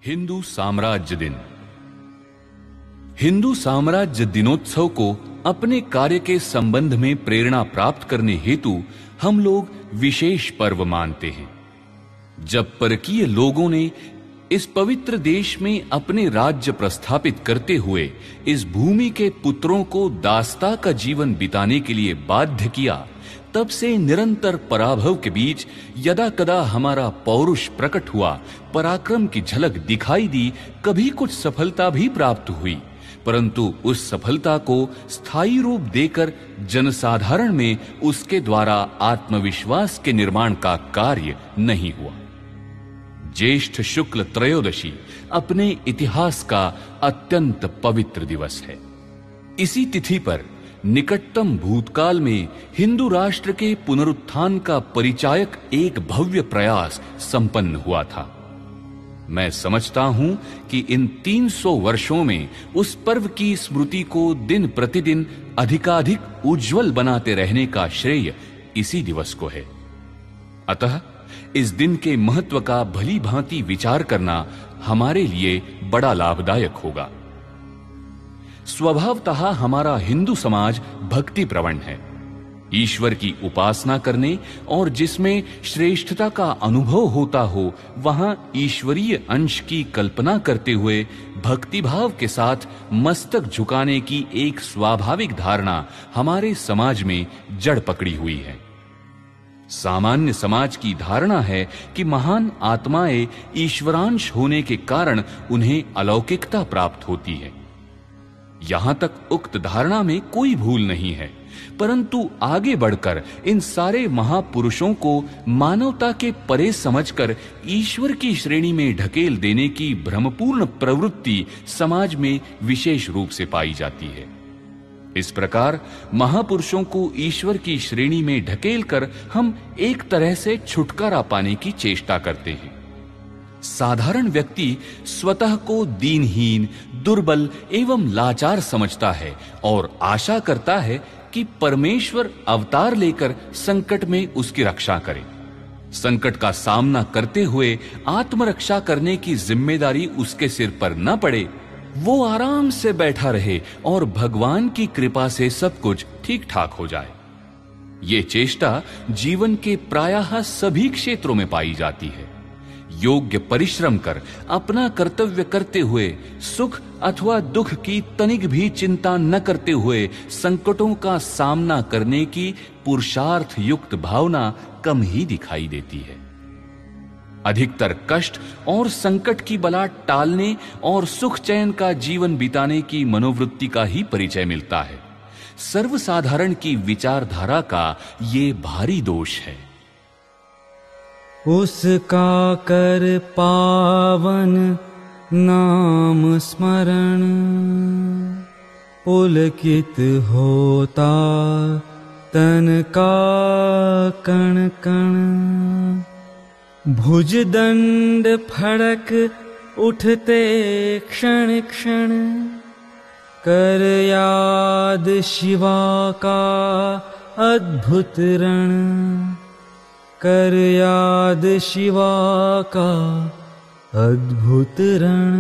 हिंदू साम्राज्य दिन। हिंदू साम्राज्य दिनोत्सव को अपने कार्य के संबंध में प्रेरणा प्राप्त करने हेतु हम लोग विशेष पर्व मानते हैं। जब परकीय लोगों ने इस पवित्र देश में अपने राज्य प्रस्थापित करते हुए इस भूमि के पुत्रों को दासता का जीवन बिताने के लिए बाध्य किया, तब से निरंतर पराभव के बीच यदा कदा हमारा पौरुष प्रकट हुआ, पराक्रम की झलक दिखाई दी, कभी कुछ सफलता भी प्राप्त हुई, परंतु उस सफलता को स्थायी रूप देकर जनसाधारण में उसके द्वारा आत्मविश्वास के निर्माण का कार्य नहीं हुआ। ज्येष्ठ शुक्ल त्रयोदशी अपने इतिहास का अत्यंत पवित्र दिवस है। इसी तिथि पर निकटतम भूतकाल में हिंदू राष्ट्र के पुनरुत्थान का परिचायक एक भव्य प्रयास संपन्न हुआ था। मैं समझता हूं कि इन 300 वर्षों में उस पर्व की स्मृति को दिन प्रतिदिन अधिकाधिक उज्जवल बनाते रहने का श्रेय इसी दिवस को है। अतः इस दिन के महत्व का भली भांति विचार करना हमारे लिए बड़ा लाभदायक होगा। स्वभावतः हमारा हिंदू समाज भक्ति प्रवण है। ईश्वर की उपासना करने और जिसमें श्रेष्ठता का अनुभव होता हो, वहां ईश्वरीय अंश की कल्पना करते हुए भक्तिभाव के साथ मस्तक झुकाने की एक स्वाभाविक धारणा हमारे समाज में जड़ पकड़ी हुई है। सामान्य समाज की धारणा है कि महान आत्माएं ईश्वरांश होने के कारण उन्हें अलौकिकता प्राप्त होती है। यहां तक उक्त धारणा में कोई भूल नहीं है, परंतु आगे बढ़कर इन सारे महापुरुषों को मानवता के परे समझकर ईश्वर की श्रेणी में ढकेल देने की भ्रमपूर्ण प्रवृत्ति समाज में विशेष रूप से पाई जाती है। इस प्रकार महापुरुषों को ईश्वर की श्रेणी में ढकेलकर हम एक तरह से छुटकारा पाने की चेष्टा करते हैं। साधारण व्यक्ति स्वतः को दीनहीन, दुर्बल एवं लाचार समझता है और आशा करता है कि परमेश्वर अवतार लेकर संकट में उसकी रक्षा करे। संकट का सामना करते हुए आत्मरक्षा करने की जिम्मेदारी उसके सिर पर न पड़े, वो आराम से बैठा रहे और भगवान की कृपा से सब कुछ ठीक ठाक हो जाए। ये चेष्टा जीवन के प्रायः सभी क्षेत्रों में पाई जाती है। योग्य परिश्रम कर अपना कर्तव्य करते हुए सुख अथवा दुख की तनिक भी चिंता न करते हुए संकटों का सामना करने की पुरुषार्थ युक्त भावना कम ही दिखाई देती है। अधिकतर कष्ट और संकट की बला टालने और सुख चैन का जीवन बिताने की मनोवृत्ति का ही परिचय मिलता है। सर्वसाधारण की विचारधारा का ये भारी दोष है। उसका कर पावन नाम स्मरण, पुलकित होता तन का कण कण। भुज दंड फड़क उठते क्षण क्षण, कर याद शिवा का अद्भुत रण। कर याद शिवा का अद्भुत रण,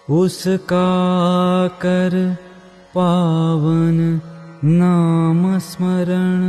उसका कर पावन नाम स्मरण।